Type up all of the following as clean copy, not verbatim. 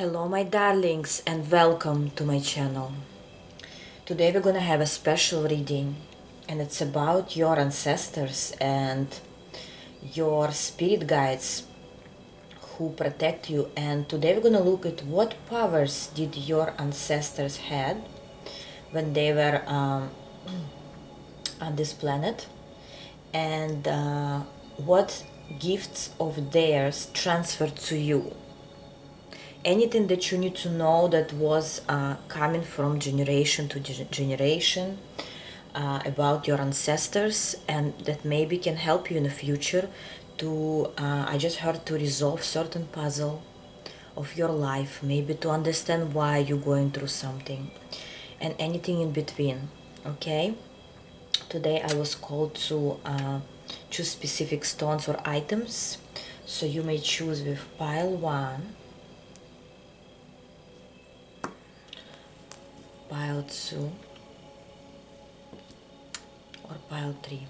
Hello my darlings and welcome to my channel. Today we're gonna have a special reading and it's about your ancestors and your spirit guides who protect you, and today we're gonna look at what powers did your ancestors had when they were on this planet, and what gifts of theirs transferred to you. Anything that you need to know that was coming from generation to generation about your ancestors, and that maybe can help you in the future to I just heard, to resolve certain puzzle of your life, maybe to understand why you're going through something, and anything in between. Okay, today I was called to choose specific stones or items, so you may choose with pile 1, pile 2, or pile 3.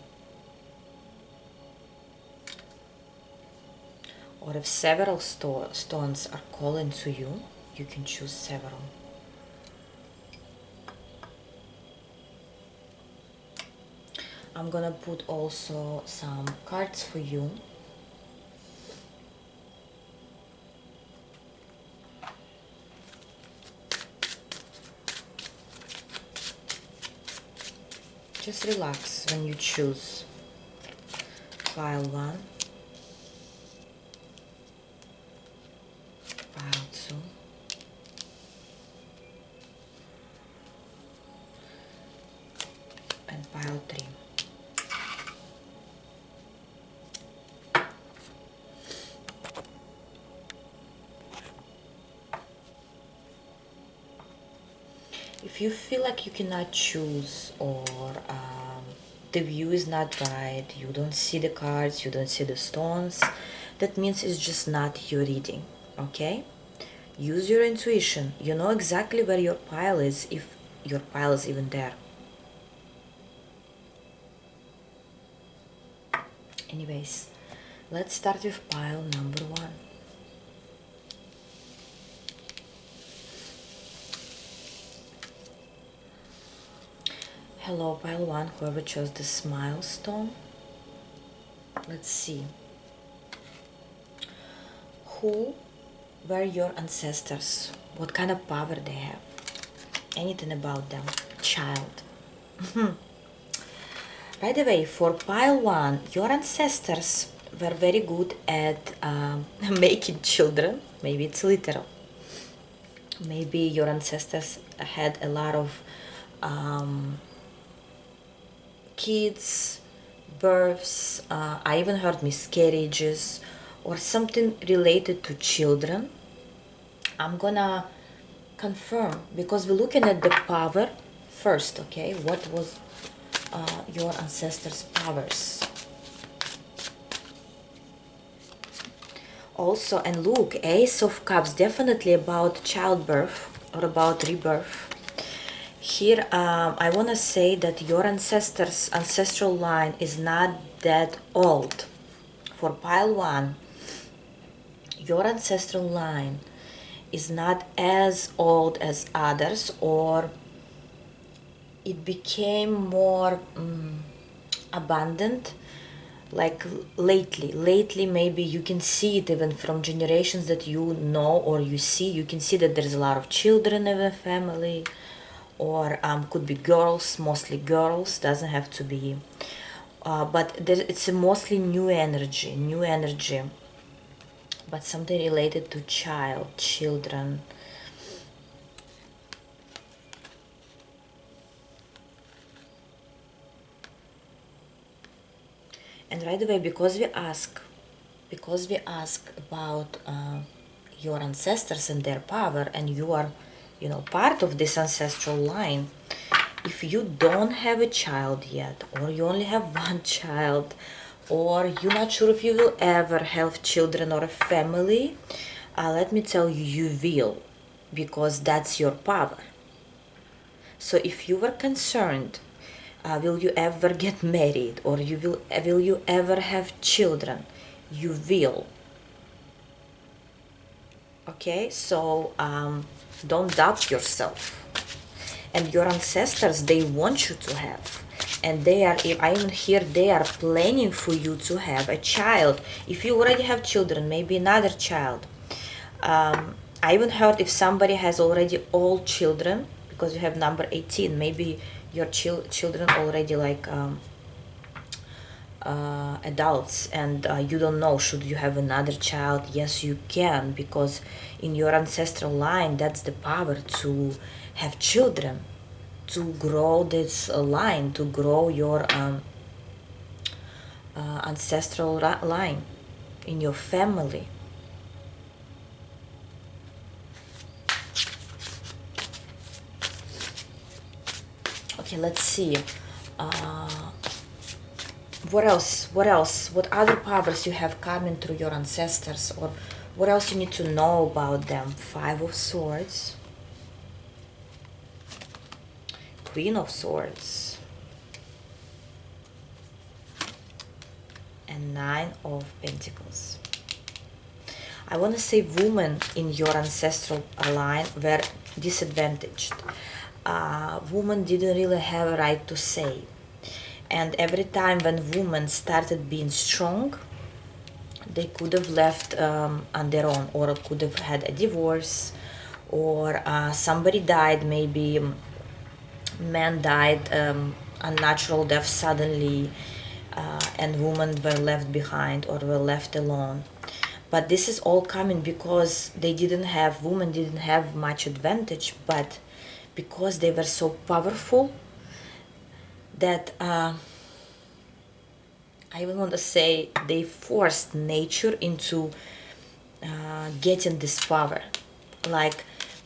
Or if several stones are calling to you, you can choose several. I'm gonna put also some cards for you. Just relax when you choose pile 1, pile 2, and pile 3. If you feel like you cannot choose, or the view is not right, you don't see the cards, you don't see the stones, that means it's just not your reading. Okay, use your intuition. You know exactly where your pile is, if your pile is even there. Anyways, let's start with pile number 1. Hello pile 1, whoever chose this milestone. Let's see. Who were your ancestors? What kind of power they have? Anything about them? Child. By the way, for pile 1, your ancestors were very good at making children. Maybe it's literal. Maybe your ancestors had a lot of kids, births, I even heard miscarriages, or something related to children. I'm gonna confirm, because we're looking at the power first. Okay, what was your ancestors' powers? Also, and look, Ace of Cups, definitely about childbirth or about rebirth. Here, I want to say that your ancestral line is not that old. For pile 1, your ancestral line is not as old as others, or it became more abundant like lately. Maybe you can see it even from generations that you know or you see. You can see that there's a lot of children in the family, or could be girls, mostly girls, doesn't have to be, but it's a mostly new energy, but something related to children. And right away, because we ask about your ancestors and their power, and you are, part of this ancestral line. If you don't have a child yet, or you only have one child, or you're not sure if you will ever have children or a family, let me tell you, you will, because that's your power. So if you were concerned, will you ever get married, or will you ever have children, you will. Okay, so don't doubt yourself. And your ancestors, they want you to have. And they are, if I even hear, they are planning for you to have a child. If you already have children, maybe another child. I even heard if somebody has already all children, because you have number 18, maybe your children already like adults, and you don't know should you have another child. Yes, you can, because in your ancestral line, that's the power to have children, to grow this line, to grow your ancestral line in your family. Okay, let's see. What other powers you have coming through your ancestors, or what else you need to know about them? Five of Swords, Queen of Swords, and Nine of Pentacles. I want to say women in your ancestral line were disadvantaged. Women didn't really have a right to say. And every time when women started being strong, they could have left on their own, or could have had a divorce, or somebody died, maybe man died unnatural death suddenly, and women were left behind or were left alone. But this is all coming because women didn't have much advantage, but because they were so powerful that I even want to say they forced nature into getting this power. Like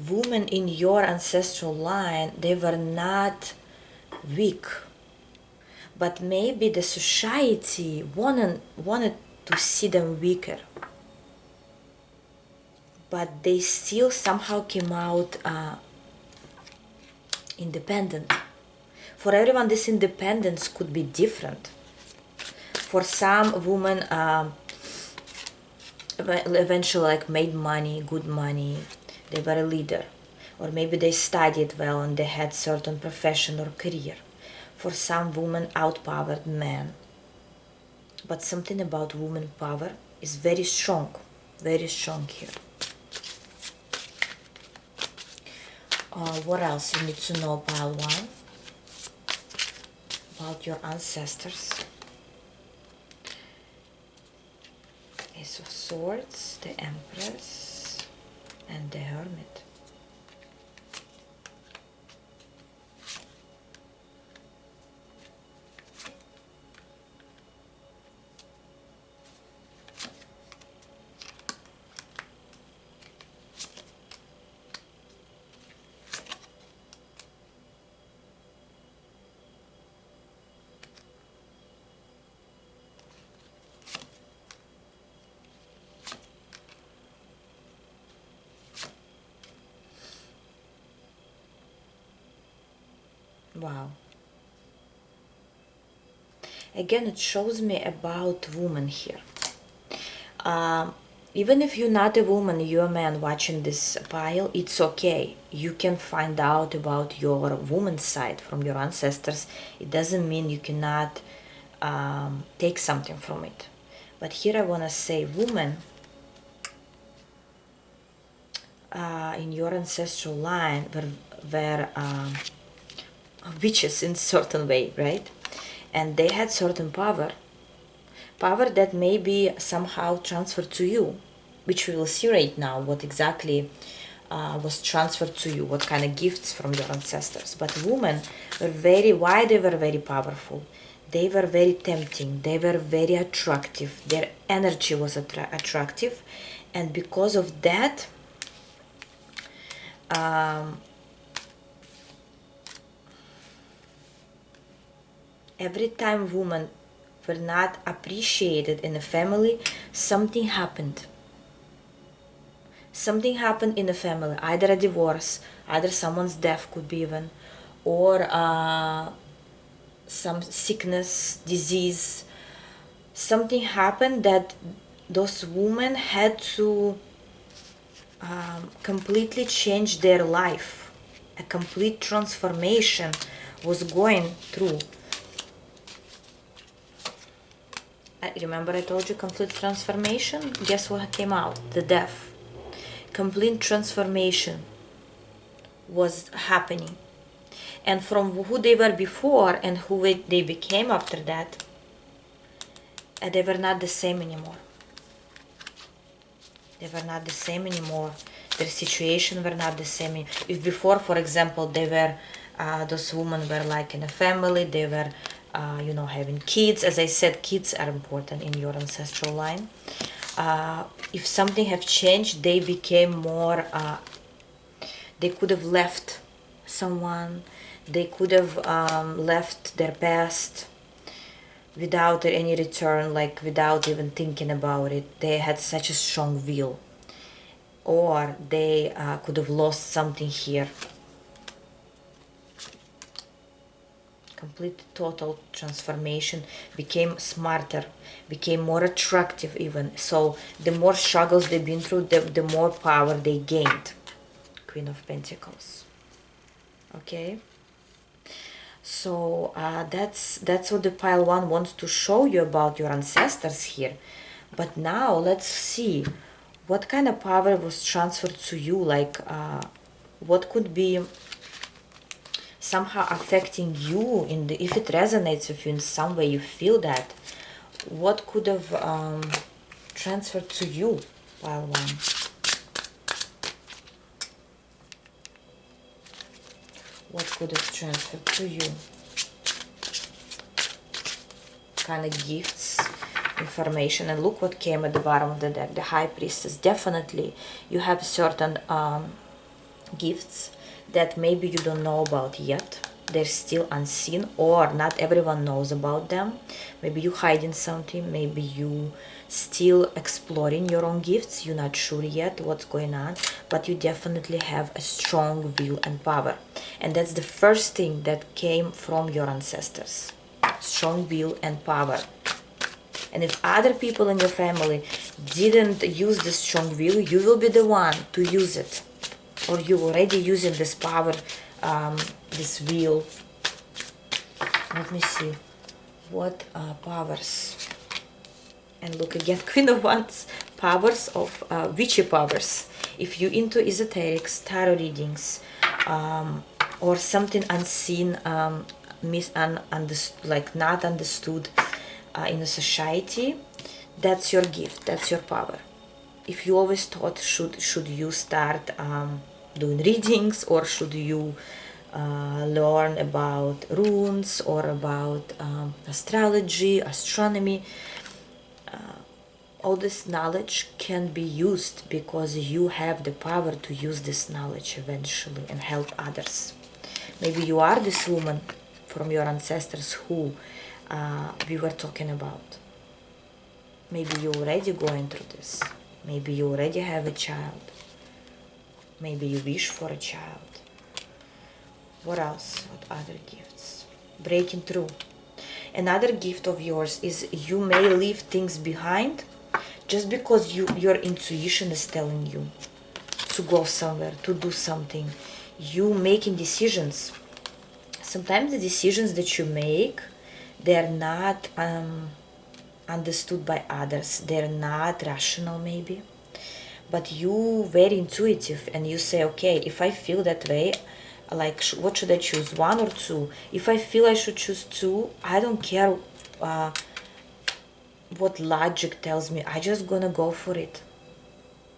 women in your ancestral line, they were not weak, but maybe the society wanted to see them weaker. But they still somehow came out independent. For everyone, this independence could be different. For some women, eventually like made money, good money, they were a leader, or maybe they studied well and they had certain profession or career. For some women, outpowered men. But something about woman power is very strong here. What else you need to know about one? About your ancestors. Ace of Swords, the Empress, and the Hermit. Wow. Again, it shows me about woman here. Even if you're not a woman, you're a man watching this pile, it's okay. You can find out about your woman's side from your ancestors. It doesn't mean you cannot take something from it. But here I want to say, woman in your ancestral line were witches in certain way, right? And they had certain power that may be somehow transferred to you, which we will see right now what exactly was transferred to you, what kind of gifts from your ancestors. But women were why they were very powerful? They were very tempting, they were very attractive, their energy was attractive, and because of that, every time women were not appreciated in a family, something happened. Something happened in the family, either a divorce, either someone's death could be even, or some sickness, disease. Something happened that those women had to completely changed their life. A complete transformation was going through. Remember I told you complete transformation? Guess what came out? The death. Complete transformation was happening. And from who they were before and who they became after that, they were not the same anymore. They were not the same anymore. Their situation were not the same. If before, for example, they were, those women were like in a family, they were, having kids. As I said, kids are important in your ancestral line. If something have changed, they became more, they could have left someone, they could have left their past without any return, like without even thinking about it. They had such a strong will, or they could have lost something here. Complete total transformation, became smarter, became more attractive even. So the more struggles they've been through, the more power they gained. Queen of Pentacles. Okay, so that's what the pile one wants to show you about your ancestors here. But now let's see what kind of power was transferred to you, like what could be somehow affecting you in the, if it resonates with you in some way, you feel that, what could have transferred to you, pile one. What could have transferred to you? Kind of gifts, information. And look what came at the bottom of the deck, the High Priestess. Definitely you have certain gifts that maybe you don't know about yet. They're still unseen, or not everyone knows about them. Maybe you hiding something, maybe you still exploring your own gifts, you're not sure yet what's going on, but you definitely have a strong will and power. And that's the first thing that came from your ancestors. Strong will and power. And if other people in your family didn't use this strong will, you will be the one to use it. Or you're already using this power, this will. Let me see. What powers? And look again, Queen of Wands. Powers of witchy powers. If you're into esoterics, tarot readings, or something unseen, like not understood in a society, that's your gift, that's your power. If you always thought should you start doing readings, or should you learn about runes or about astrology, astronomy, all this knowledge can be used because you have the power to use this knowledge eventually and help others. Maybe you are this woman from your ancestors who we were talking about. Maybe you're already going through this. Maybe you already have a child. Maybe you wish for a child. What else? What other gifts? Breaking through. Another gift of yours is you may leave things behind just because your intuition is telling you to go somewhere, to do something. You making decisions. Sometimes the decisions that you make, they're not understood by others. They're not rational maybe. But you very intuitive, and you say, okay, if I feel that way, like what should I choose, one or two? If I feel I should choose two, I don't care what logic tells me. I just gonna go for it,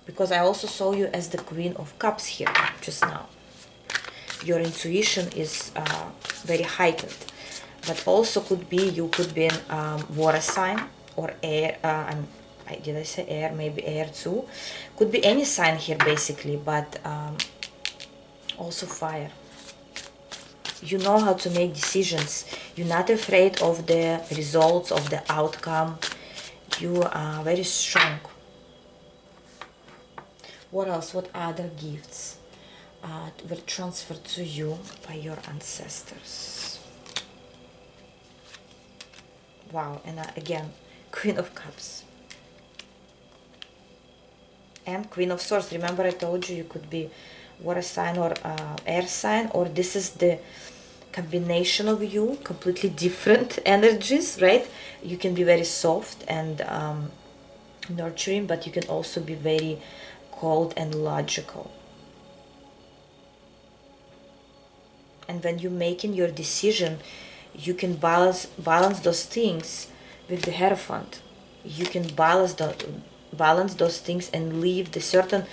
because I also saw you as the Queen of Cups here just now. Your intuition is very heightened, but also could be you could be in water sign or air. Did I say air? Maybe air too. Could be any sign here basically, but also fire. You know how to make decisions. You're not afraid of the results, of the outcome. You are very strong. What else? What other gifts were transferred to you by your ancestors? Wow. And again, Queen of Cups. And Queen of Swords. Remember I told you could be water sign or air sign, or this is the combination of you, completely different energies, right? You can be very soft and nurturing, but you can also be very cold and logical. And when you're making your decision, you can balance those things with the Hierophant. You can balance those things and leave the certain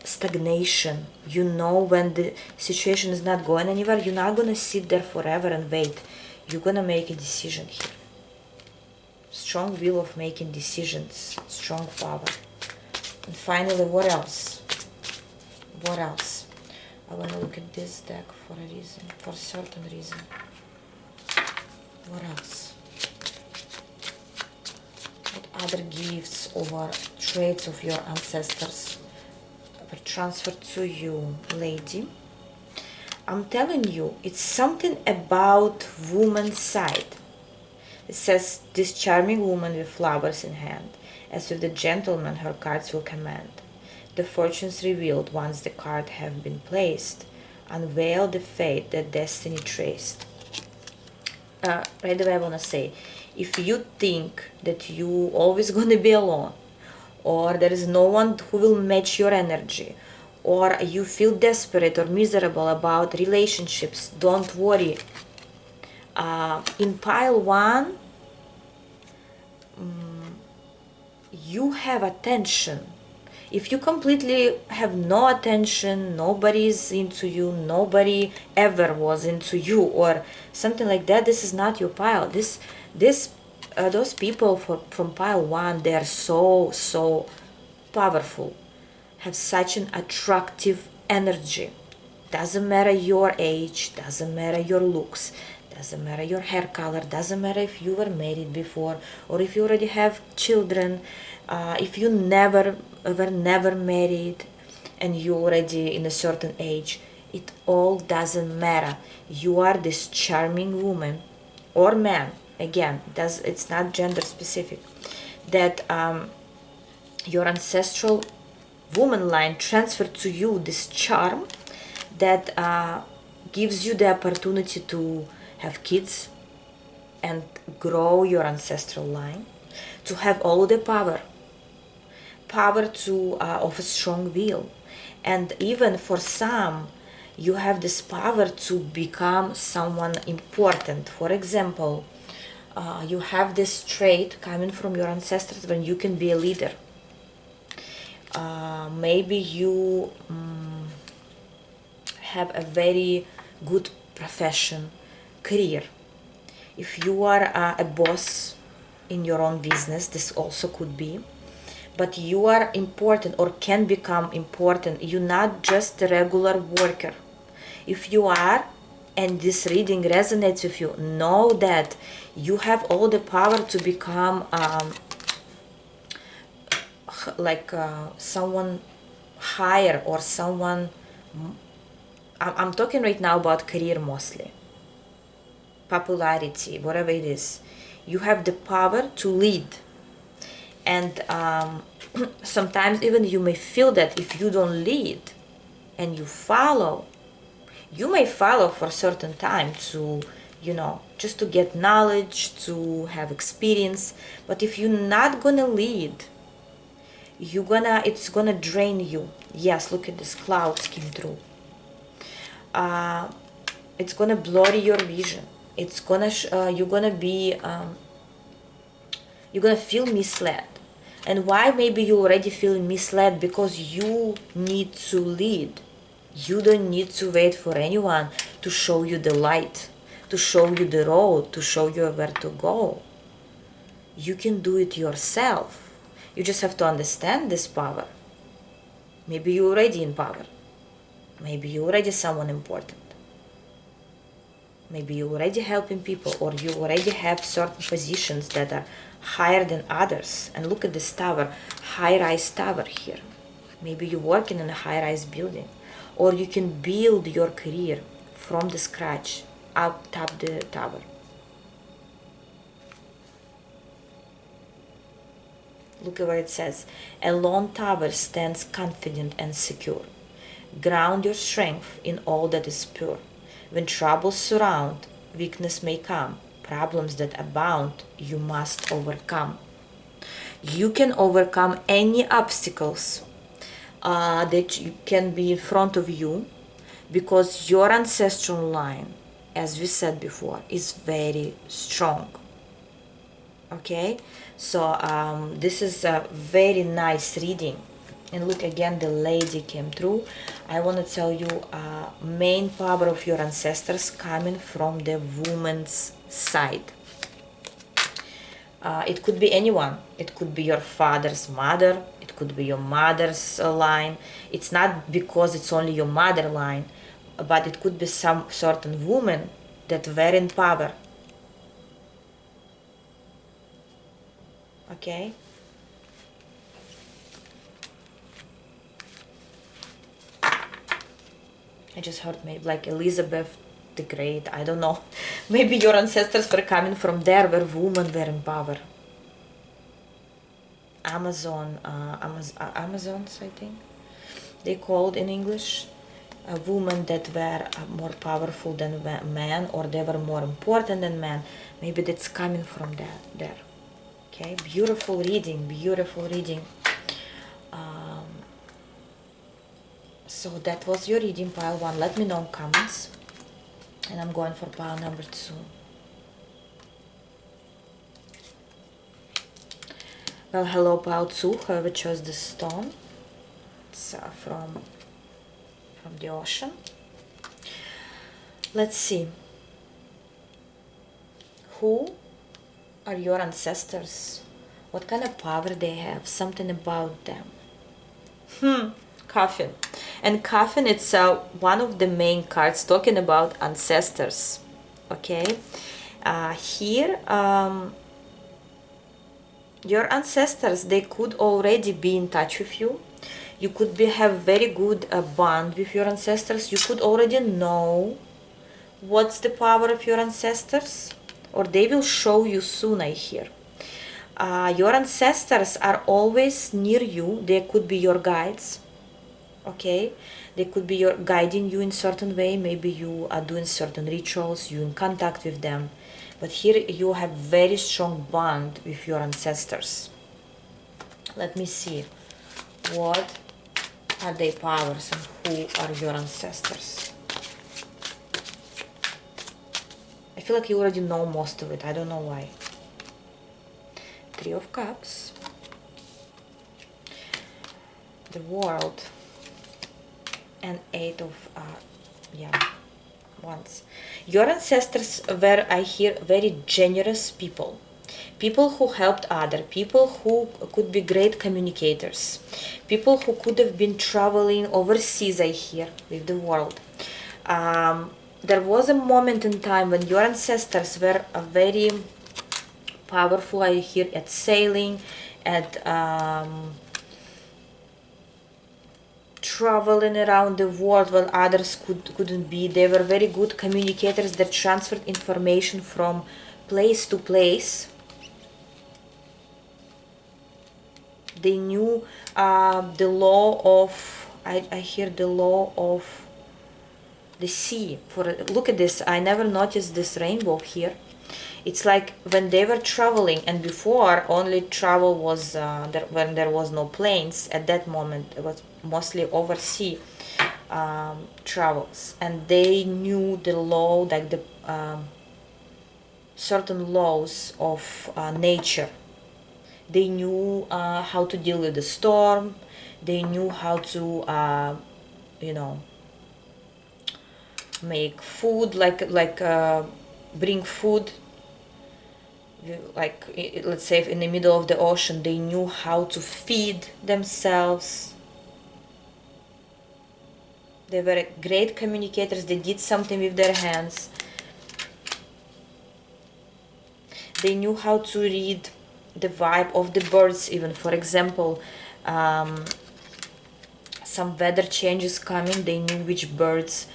stagnation. You know, when the situation is not going anywhere, you're not gonna sit there forever and wait. You're gonna make a decision here. Strong will of making decisions, strong power. And finally, what else? What else? I want to look at this deck for a reason, for a certain reason. What else? What other gifts or traits of your ancestors were transferred to you, lady? I'm telling you, it's something about woman's side. It says, this charming woman with flowers in hand, as with the gentleman her cards will command. The fortunes revealed once the card have been placed, unveil the fate that destiny traced. Right away I want to say, if you think that you always gonna be alone, or there is no one who will match your energy, or you feel desperate or miserable about relationships, don't worry. In pile 1, you have attention. If you completely have no attention, nobody is into you, nobody ever was into you, or something like that, this is not your pile. Those people from pile 1, they are so powerful, have such an attractive energy. Doesn't matter your age, doesn't matter your looks, doesn't matter your hair color, doesn't matter if you were married before or if you already have children, if you were never married and you already in a certain age. It all doesn't matter. You are this charming woman or man. Again, it's not gender specific. That your ancestral woman line transferred to you this charm that gives you the opportunity to have kids and grow your ancestral line, to have all the power to of a strong will, and even for some you have this power to become someone important. For example, you have this trait coming from your ancestors when you can be a leader. Maybe you have a very good profession, career. If you are a boss in your own business, this also could be. But you are important or can become important. You're not just a regular worker. If you are, and this reading resonates with you, know that you have all the power to become someone higher or someone. I'm talking right now about career mostly, popularity, whatever it is. You have the power to lead, and sometimes even you may feel that if you don't lead and you follow, you may follow for a certain time to, just to get knowledge, to have experience. But if you're not gonna lead, it's gonna drain you. Yes, look at this, clouds came through. It's gonna blur your vision. It's gonna you're gonna feel misled. And why maybe you already feel misled? Because you need to lead. You don't need to wait for anyone to show you the light, to show you the road, to show you where to go. You can do it yourself. You just have to understand this power. Maybe you're already in power. Maybe you're already someone important. Maybe you're already helping people, or you already have certain positions that are higher than others. And look at this tower, high-rise tower here. Maybe you're working in a high-rise building. Or you can build your career from the scratch up top the tower. Look at what it says. A lone tower stands confident and secure. Ground your strength in all that is pure. When troubles surround, weakness may come. Problems that abound, you must overcome. You can overcome any obstacles that can be in front of you, because your ancestral line, as we said before, is very strong. Okay, so this is a very nice reading. And look, again, the lady came through. I want to tell you, main power of your ancestors coming from the woman's side. It could be anyone. It could be your father's mother. It could be your mother's line. It's not because it's only your mother line, but it could be some certain woman that were in power. Okay? I just heard maybe like Elizabeth the Great, I don't know. Maybe your ancestors were coming from there where women were in power. Amazons, I think they called in English. A woman that were more powerful than men, or they were more important than men. Maybe that's coming from there. Okay, beautiful reading, beautiful reading. So that was your reading, pile 1. Let me know in comments. And I'm going for pile number 2. Well, hello, pile 2, whoever chose this stone. It's from the ocean. Let's see. Who are your ancestors? What kind of power they have? Something about them. Coffin. And coffin, it's one of the main cards talking about ancestors. Okay. Here, your ancestors, they could already be in touch with you. You could have very good bond with your ancestors. You could already know what's the power of your ancestors, or they will show you soon, I hear. Your ancestors are always near you. They could be your guides. Okay, they could be guiding you in certain way. Maybe you are doing certain rituals, you in contact with them. But here you have very strong bond with your ancestors. Let me see. What are their powers and who are your ancestors? I feel like you already know most of it. I don't know why. 3 of Cups. The World. And 8 of Wands. Your ancestors were, I hear, very generous people. People who helped other. People who could be great communicators. People who could have been traveling overseas, I hear, with the world. There was a moment in time when your ancestors were very powerful, I hear, at sailing, at traveling around the world while others couldn't be. They were very good communicators that transferred information from place to place. They knew the law of, I hear the law of the sea. Look at this, I never noticed this rainbow here. It's like when they were traveling, and before only travel was when there was no planes. At that moment it was mostly overseas travels, and they knew the law, like the certain laws of nature. They knew how to deal with the storm. They knew how to make food, bring food. Like, let's say in the middle of the ocean, they knew how to feed themselves. They were great communicators. They did something with their hands. They knew how to read the vibe of the birds, even. For example, some weather changes coming, they knew which birds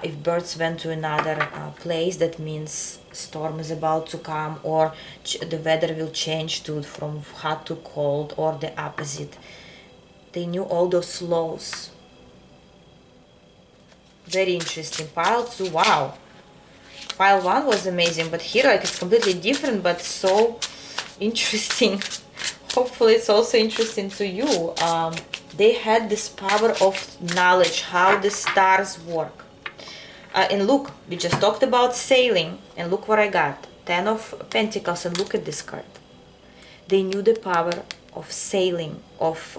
if birds went to another place, that means storm is about to come, or the weather will change to from hot to cold, or the opposite. They knew all those laws. Very interesting. Pile 2, wow. Pile 1 was amazing, but here like it's completely different, but so interesting. Hopefully it's also interesting to you. They had this power of knowledge, how the stars work. And look, we just talked about sailing, and look what I got. 10 of Pentacles, and look at this card. They knew the power of sailing, of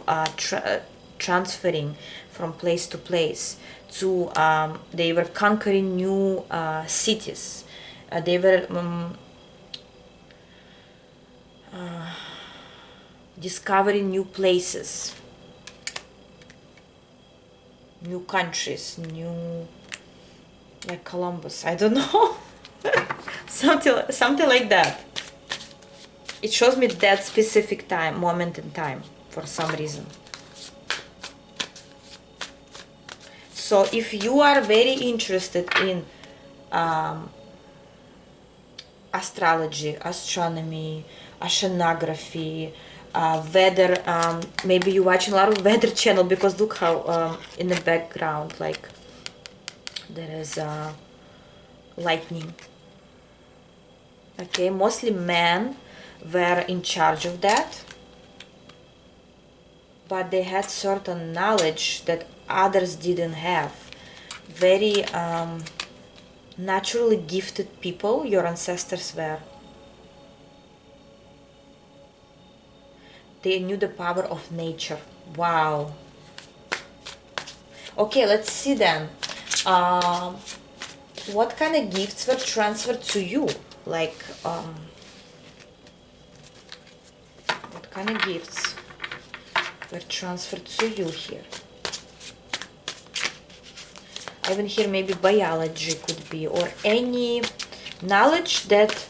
transferring from place to place. They were conquering new cities. They were discovering new places, new countries, new, like Columbus, I don't know. something like that. It shows me that specific moment in time for some reason. So if you are very interested in astrology, astronomy, oceanography, weather, maybe you're watching a lot of weather channel, because look how in the background, like there is lightning. Okay, mostly men were in charge of that, but they had certain knowledge that others didn't have. Very naturally gifted people your ancestors were. They knew the power of nature. Wow. Okay, let's see then. What kind of gifts were transferred to you? Like, what kind of gifts were transferred to you here? I even hear maybe biology could be, or any knowledge that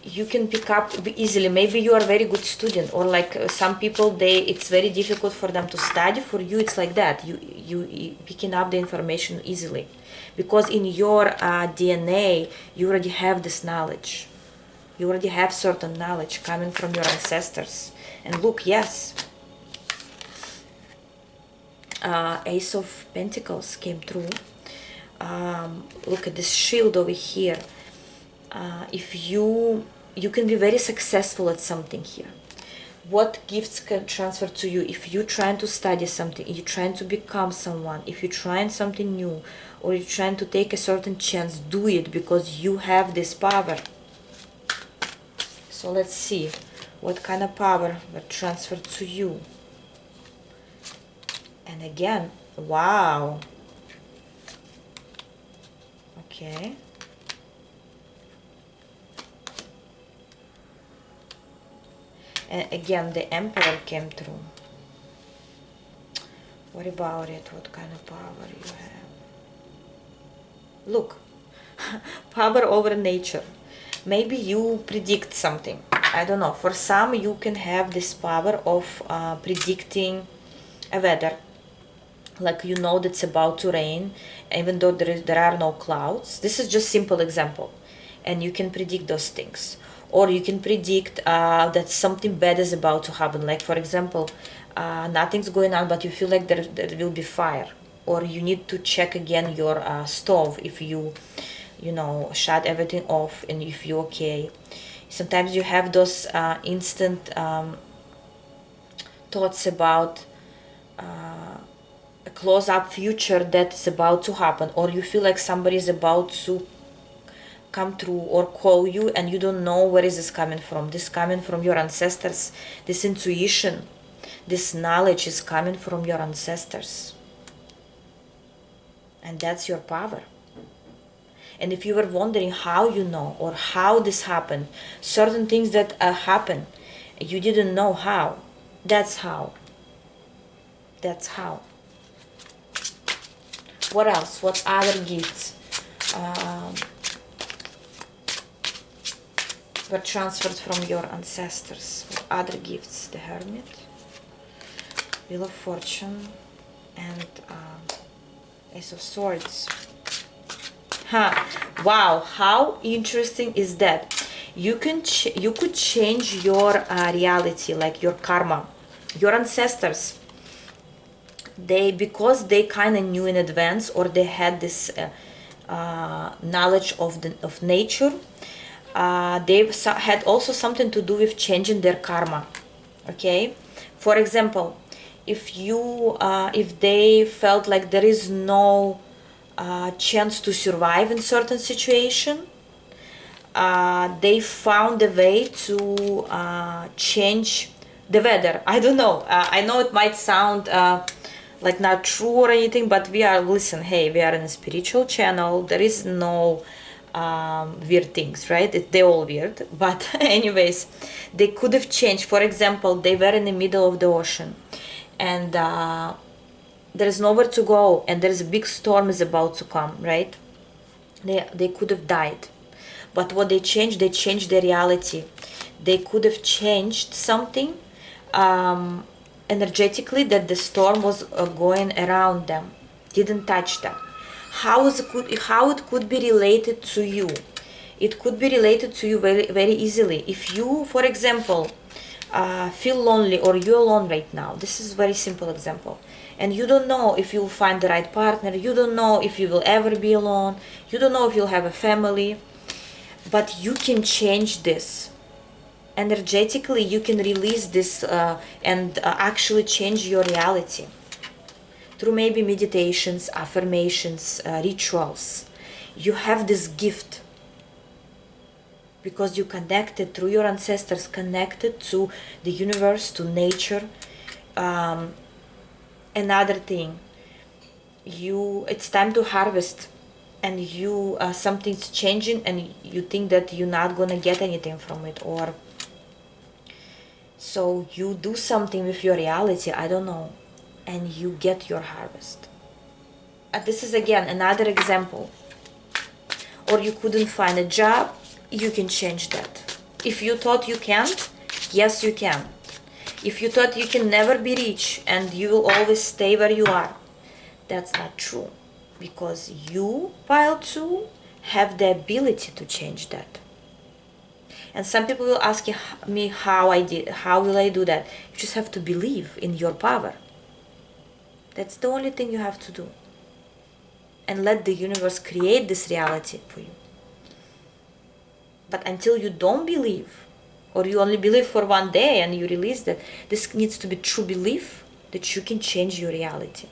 you can pick up easily. Maybe you are a very good student, or like some people, it's very difficult for them to study. For you, it's like that. You picking up the information easily, because in your DNA, you already have this knowledge. You already have certain knowledge coming from your ancestors. And look, yes, Ace of Pentacles came through. Look at this shield over here. If you can be very successful at something here. What gifts can transfer to you? If you're trying to study something, you're trying to become someone, if you're trying something new, or you're trying to take a certain chance, do it, because you have this power. So let's see what kind of power were transferred to you. And again, wow. Okay. And again, the Emperor came through. What about it? What kind of power you have? Look, power over nature. Maybe you predict something. I don't know. For some, you can have this power of predicting a weather. Like you know that's about to rain, even though there are no clouds. This is just simple example. And you can predict those things. Or you can predict that something bad is about to happen. Like for example, nothing's going on, but you feel like there will be fire. Or you need to check again your stove if you shut everything off, and if you're okay. Sometimes you have those instant thoughts about a close-up future that is about to happen, or you feel like somebody is about to come through or call you, and you don't know where is this coming from. This coming from your ancestors. This intuition, this knowledge is coming from your ancestors, and that's your power. And if you were wondering how you know, or how this happened, certain things that happen, you didn't know how. That's how. That's how. What else? What other gifts were transferred from your ancestors? What other gifts? The Hermit, Wheel of Fortune, and Ace of Swords. Huh. Wow, how interesting is that? You could change your reality, like your karma. Your ancestors, because they kind of knew in advance, or they had this knowledge of nature. They had also something to do with changing their karma. Okay, for example, if they felt like there is no chance to survive in certain situation, they found a way to change the weather. I don't know. I know it might sound like not true or anything, but listen, hey, we are in a spiritual channel. There is no weird things, right? They're all weird. But anyways, they could have changed. For example, they were in the middle of the ocean, and there is nowhere to go, and there is a big storm is about to come, right? They could have died, but what they changed their reality. They could have changed something um, energetically, that the storm was going around them, didn't touch them. How it could be related to you? It could be related to you very, very easily. If you, for example, feel lonely, or you're alone right now, this is a very simple example, and you don't know if you'll find the right partner, you don't know if you will ever be alone, you don't know if you'll have a family, but you can change this energetically. You can release this and actually change your reality through maybe meditations, affirmations, rituals. You have this gift because you connected through your ancestors, connected to the universe, to nature. um, Another thing, it's time to harvest, and something's changing, and you think that you're not gonna get anything from it, or so you do something with your reality, I don't know, and you get your harvest. This is again another example. Or you couldn't find a job, you can change that. If you thought you can't, yes, you can. If you thought you can never be rich and you will always stay where you are, that's not true. Because you, pile 2, have the ability to change that. And some people will ask me how will I do that? You just have to believe in your power. That's the only thing you have to do. And let the universe create this reality for you. But until you don't believe, or you only believe for one day and you release that, this needs to be true belief that you can change your reality.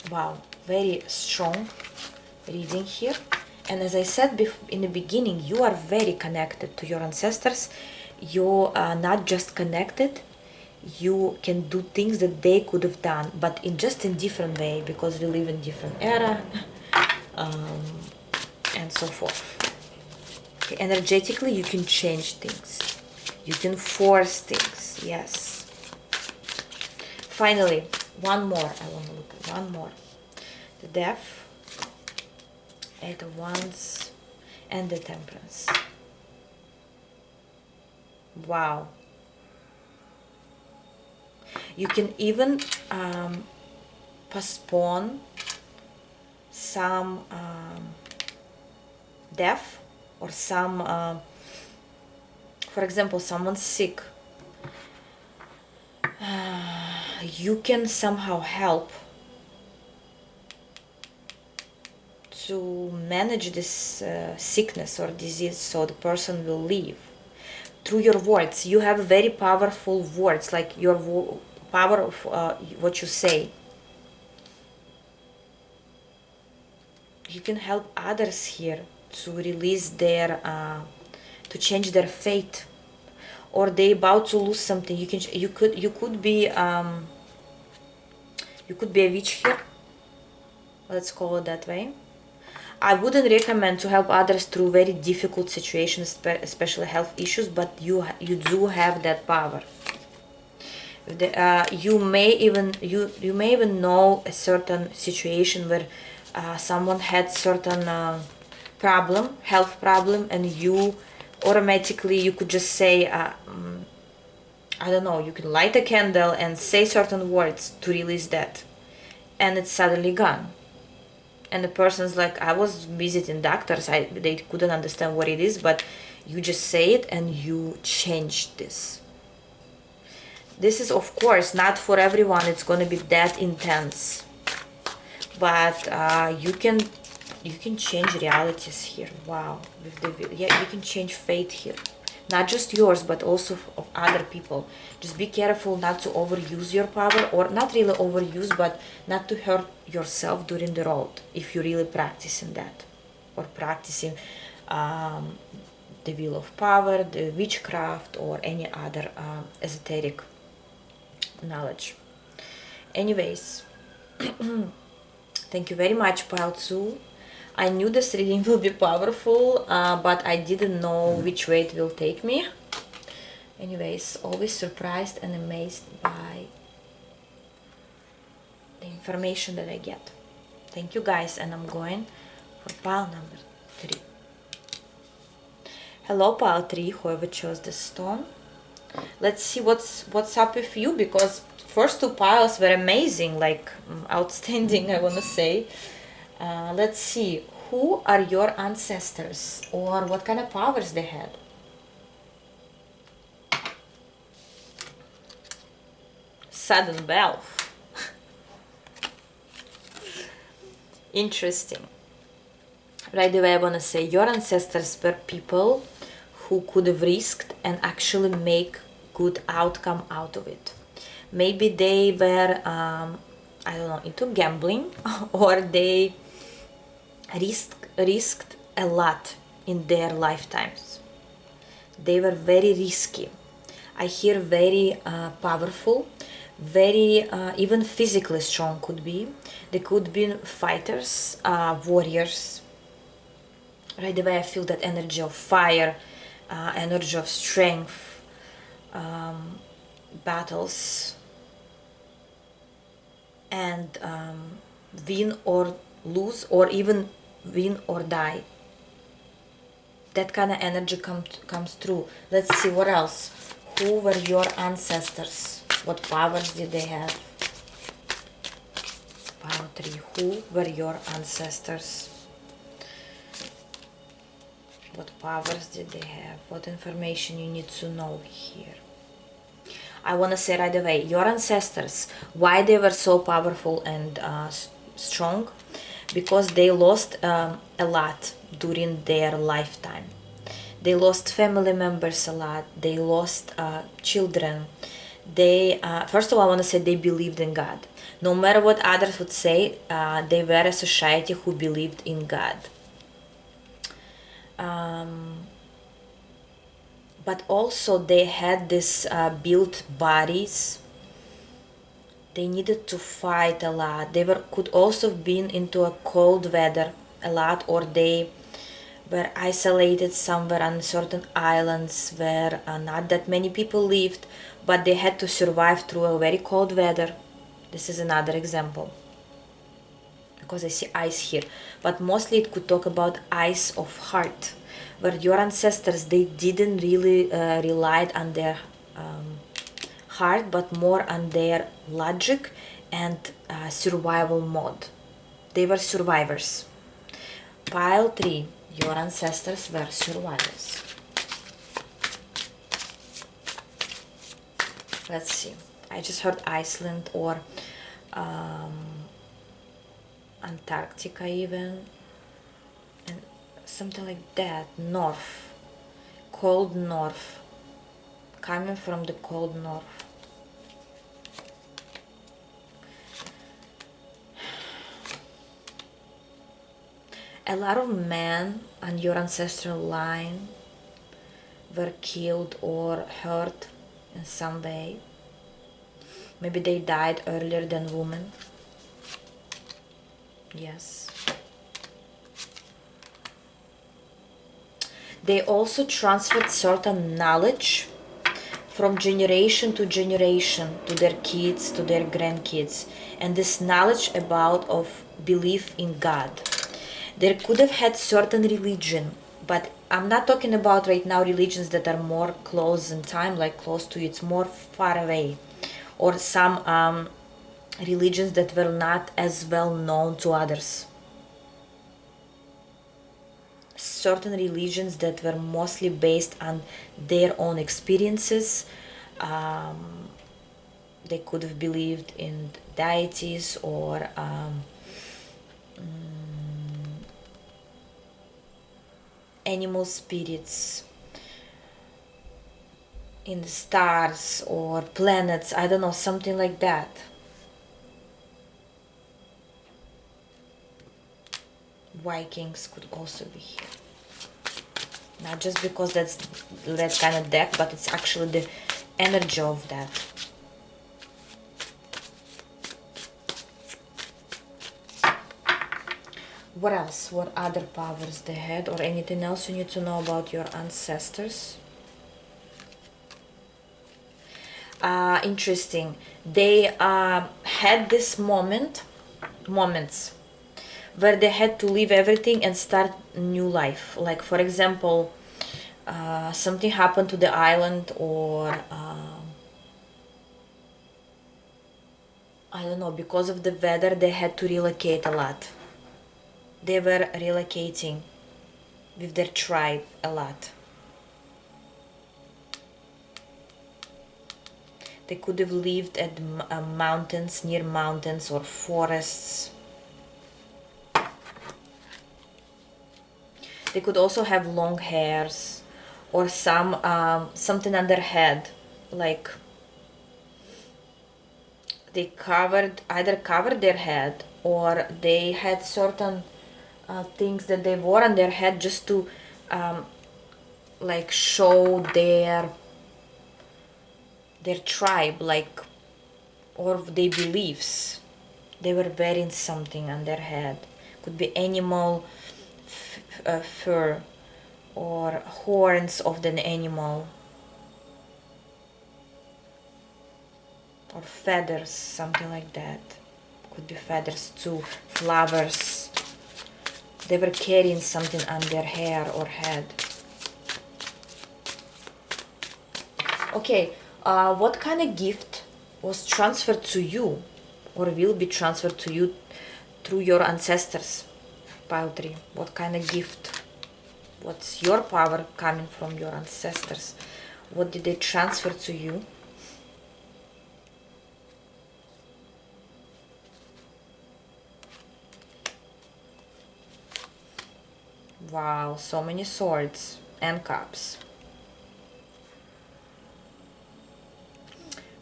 Wow, very strong reading here. And as I said in the beginning, you are very connected to your ancestors. You are not just connected, you can do things that they could have done, but in different way, because we live in different era, and so forth. Okay, energetically, you can change things. You can force things. Yes. Finally, one more. I want to look at one more. The Death, 8 of Wands, and the Temperance. Wow. You can even postpone some death, or some, for example, someone's sick. You can somehow help to manage this sickness or disease, so the person will live. Through your words, you have very powerful words, like your power of what you say. You can help others here to release to change their fate, or they about to lose something. You could be a witch here. Let's call it that way. I wouldn't recommend to help others through very difficult situations, especially health issues, but you do have that power. You may even know a certain situation where someone had certain health problem, and you automatically, you could just say, I don't know, you can light a candle and say certain words to release that, and it's suddenly gone. And the person's like, I was visiting doctors, they couldn't understand what it is, but you just say it and you change this. This is of course not for everyone, it's going to be that intense, but you can change realities here. Wow. Yeah, you can change fate here, not just yours but also of other people. Just be careful not to overuse your power, or not really overuse, but not to hurt yourself during the road if you're really practicing that, or practicing the wheel of power, the witchcraft, or any other esoteric knowledge. Anyways, thank you very much, Pile 2. I knew this reading will be powerful, but I didn't know which way it will take me. Anyways, always surprised and amazed by the information that I get. Thank you guys, and I'm going for pile number 3. Hello, pile 3, whoever chose this stone. Let's see what's up with you, because first 2 piles were amazing, like outstanding, I want to say. Let's see, who are your ancestors, or what kind of powers they had? Sudden wealth. Interesting. Right away, I want to say your ancestors were people who could have risked and actually make good outcome out of it. Maybe they were, I don't know, into gambling, or they risked a lot in their lifetimes. They were very risky. I hear very powerful, very even physically strong could be. They could be fighters, warriors. Right away I feel that energy of fire, energy of strength, battles, and win or lose, or even win or die. That kind of energy comes through. Let's see what else. Who were your ancestors? What powers did they have? Pile 3. Who were your ancestors? What powers did they have? What information you need to know here? I want to say right away, your ancestors, why they were so powerful and strong? Because they lost a lot during their lifetime. They lost family members a lot. They lost children. They first of all, I want to say they believed in God. No matter what others would say, they were a society who believed in God. But also they had this built bodies. They needed to fight a lot. They could also have been into a cold weather a lot, or they were isolated somewhere on certain islands where not that many people lived, but they had to survive through a very cold weather. This is another example, because I see ice here, but mostly it could talk about ice of heart, where your ancestors, they didn't really relied on their heart, but more on their logic and survival mode. They were survivors. Pile 3, your ancestors were survivors. Let's see. I just heard Iceland, or Antarctica even, and something like that. North, cold north, coming from the cold north. A lot of men on your ancestral line were killed or hurt in some way. Maybe they died earlier than women. Yes. They also transferred certain knowledge from generation to generation to their kids, to their grandkids, and this knowledge about of belief in God. They could have had certain religion, But I'm not talking about right now religions that are more close in time, like close to you. It's more far away, or some religions that were not as well known to others. Certain religions that were mostly based on their own experiences. They could have believed in deities or animal spirits, in the stars or planets, I don't know, something like that. Vikings could also be here. Not just because that's that kind of deck, but it's actually the energy of that. What else? What other powers they had, or anything else you need to know about your ancestors? Interesting. They had this moments where they had to leave everything and start new life. Like, for example, something happened to the island, or I don't know, because of the weather they had to relocate a lot. They were relocating with their tribe a lot. They could have lived at mountains, near mountains or forests. They could also have long hairs, or something on their head, like they either covered their head, or they had certain things that they wore on their head just to like show their tribe, like, or their beliefs. They were wearing something on their head. Could be animal fur or horns of the animal, or feathers, something like that. Could be feathers too, flowers. They were carrying something on their hair or head. Okay, what kind of gift was transferred to you, or will be transferred to you through your ancestors? Pile 3. What kind of gift? What's your power coming from your ancestors? What did they transfer to you? Wow, so many swords and cups.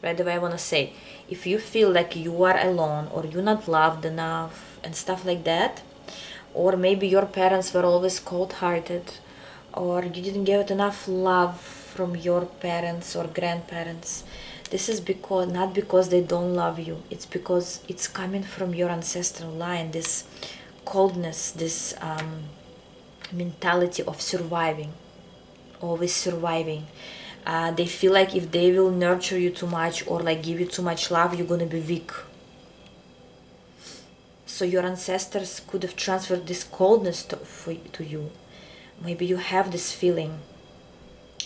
Right away, I want to say, if you feel like you are alone, or you're not loved enough and stuff like that, or maybe your parents were always cold-hearted, or you didn't get enough love from your parents or grandparents, this is because not because they don't love you, it's because it's coming from your ancestral line, this coldness, this mentality of surviving, always surviving. They feel like if they will nurture you too much, or like give you too much love, you're gonna be weak. So your ancestors could have transferred this coldness to you. Maybe you have this feeling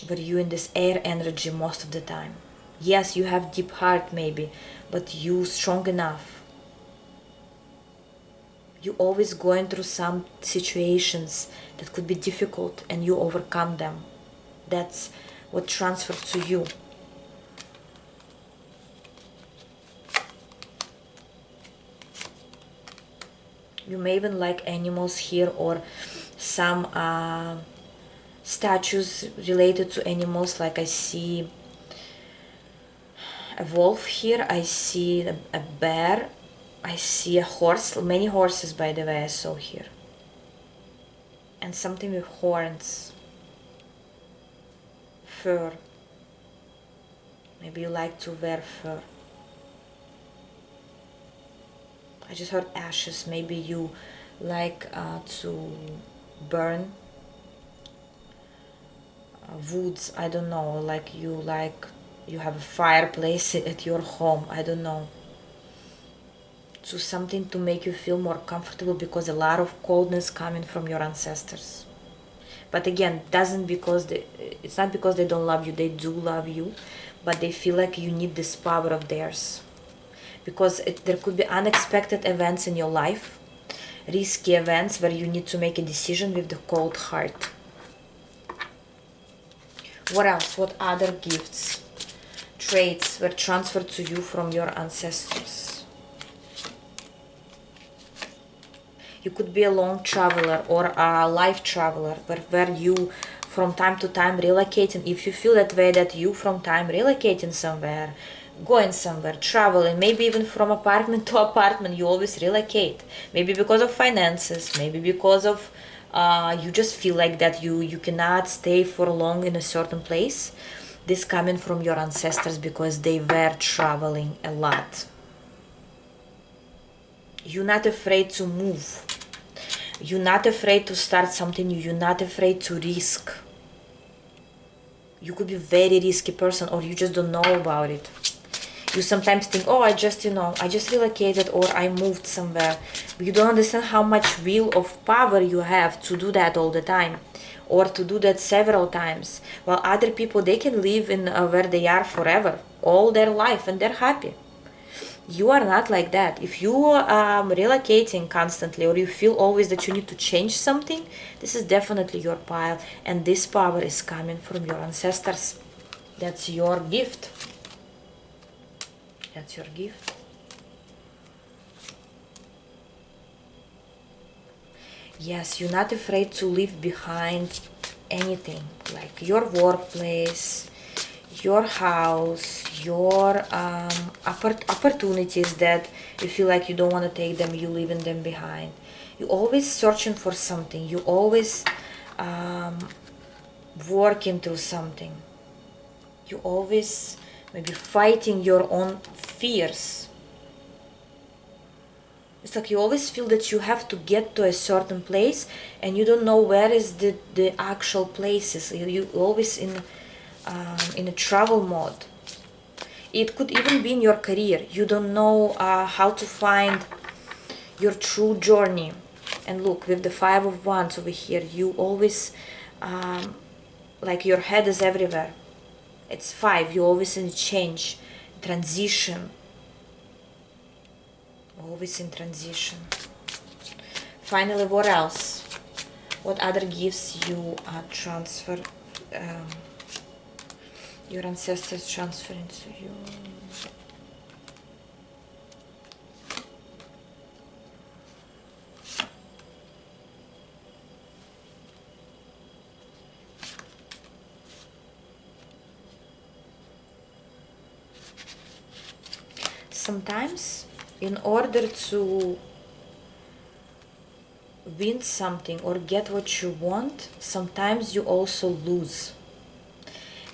where you in this air energy most of the time. Yes, you have deep heart maybe, but you strong enough. You always going through some situations that could be difficult, and you overcome them. That's what transferred to you. You may even like animals here, or some statues related to animals. Like I see a wolf here, I see a bear, I see a horse, many horses by the way I saw here, and something with horns, fur. Maybe you like to wear fur. I just heard ashes. Maybe you like to burn woods. I don't know. Like you have a fireplace at your home. I don't know. So something to make you feel more comfortable, because a lot of coldness coming from your ancestors. But again, it's not because they don't love you, they do love you, but they feel like you need this power of theirs. Because there could be unexpected events in your life, risky events where you need to make a decision with the cold heart. What else? What other gifts, traits were transferred to you from your ancestors? You could be a long traveler or a life traveler where you from time to time relocating. If you feel that way, that you from time relocating somewhere, going somewhere, traveling, maybe even from apartment to apartment, you always relocate. Maybe because of finances, maybe because of you just feel like that you cannot stay for long in a certain place. This coming from your ancestors because they were traveling a lot. You're not afraid to move. You're not afraid to start something new. You're not afraid to risk. You could be a very risky person, or you just don't know about it. You sometimes think, oh, I just relocated or I moved somewhere. But you don't understand how much will of power you have to do that all the time, or to do that several times. While other people, they can live in where they are forever, all their life, and they're happy. You are not like that. If you are relocating constantly, or you feel always that you need to change something, this is definitely your pile, and this power is coming from your ancestors. That's your gift. That's your gift. Yes, you're not afraid to leave behind anything, like your workplace, your house, your opportunities that you feel like you don't want to take them, you leaving them behind. You're always searching for something. You always working through something. You always maybe fighting your own fears. It's like you always feel that you have to get to a certain place and you don't know where is the actual places. You always in a travel mode. It could even be in your career. You don't know how to find your true journey. And look, with the Five of Wands over here, you always like your head is everywhere. It's five. You always in change, transition. Always in transition. Finally, what else? What other gifts you transfer? Your ancestors transferring to you. Sometimes, in order to win something or get what you want, sometimes you also lose.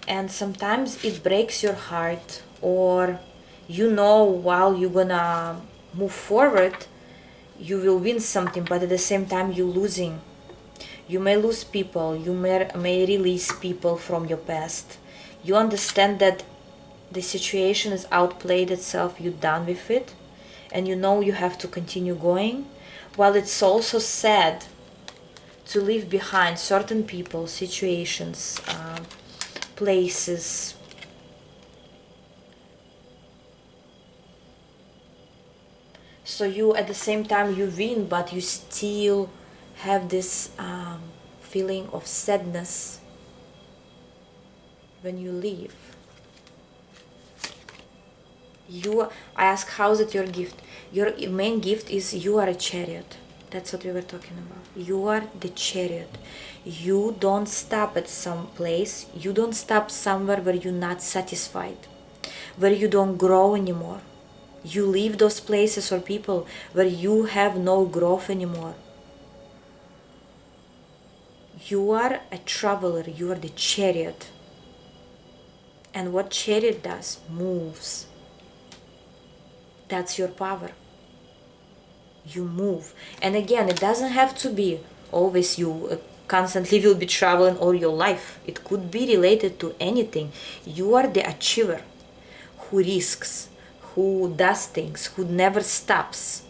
And sometimes it breaks your heart, or you know while you're gonna move forward, you will win something, but at the same time you're losing. You may lose people, you may release people from your past. You understand that the situation is outplayed itself, you're done with it, and you know you have to continue going. While it's also sad to leave behind certain people, situations, places. So you at the same time you win, but you still have this feeling of sadness when you leave. I ask, how is it your gift? Your main gift is you are a chariot. That's what we were talking about. You are the chariot. You don't stop at some place. You don't stop somewhere where you're not satisfied, where you don't grow anymore. You leave those places or people where you have no growth anymore. You are a traveler. You are the chariot. And what chariot does, moves. That's your power. You move. And again, it doesn't have to be always you constantly will be traveling all your life. It could be related to anything. You are the achiever who risks, who does things, who never stops.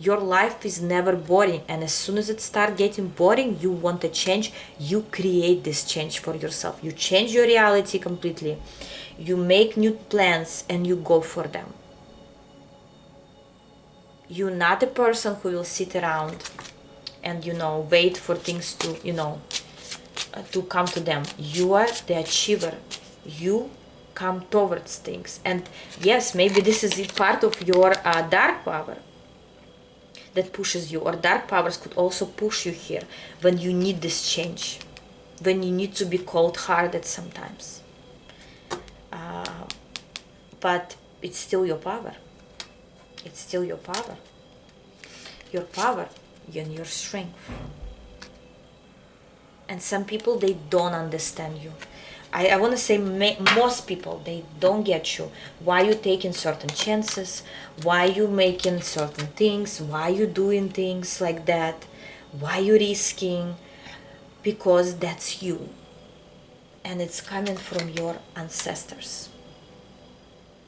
Your life is never boring, and as soon as it starts getting boring, you want a change. You create this change for yourself. You change your reality completely. You make new plans and you go for them. You're not a person who will sit around and wait for things to to come to them. You are the achiever. You come towards things. And yes, maybe this is part of your dark power that pushes you, or dark powers could also push you here when you need this change, when you need to be cold hearted sometimes, but it's still your power. It's still your power and your strength. And some people, they don't understand you. I want to say most people, they don't get you. Why you taking certain chances, why you making certain things, why you doing things like that, why you risking, because that's you. And it's coming from your ancestors.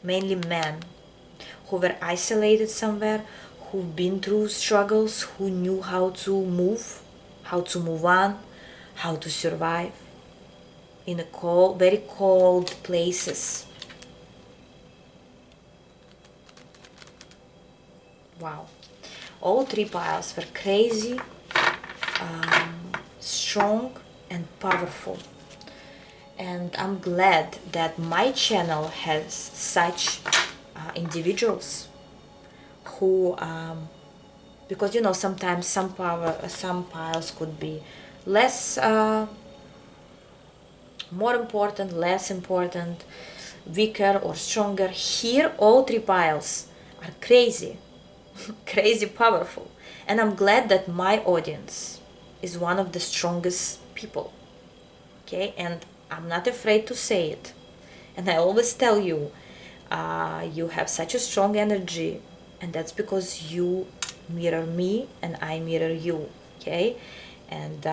Mainly men who were isolated somewhere, who've been through struggles, who knew how to move on, how to survive in a cold, very cold places. Wow. All three piles were crazy, strong and powerful. And I'm glad that my channel has such individuals who, because sometimes some piles could be less, more important, less important, weaker or stronger. Here, all three piles are crazy, crazy powerful. And I'm glad that my audience is one of the strongest people. Okay, and I'm not afraid to say it. And I always tell you, you have such a strong energy, and that's because you mirror me and I mirror you. Okay, and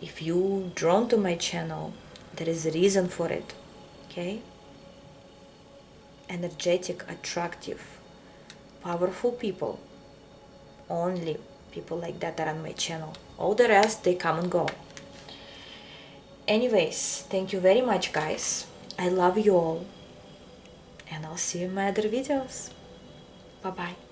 if you drawn to my channel, there is a reason for it. Okay, energetic, attractive, powerful people, only people like that are on my channel. All the rest, they come and go. Anyways, thank you very much, guys. I love you all, and I'll see you in my other videos. Bye bye.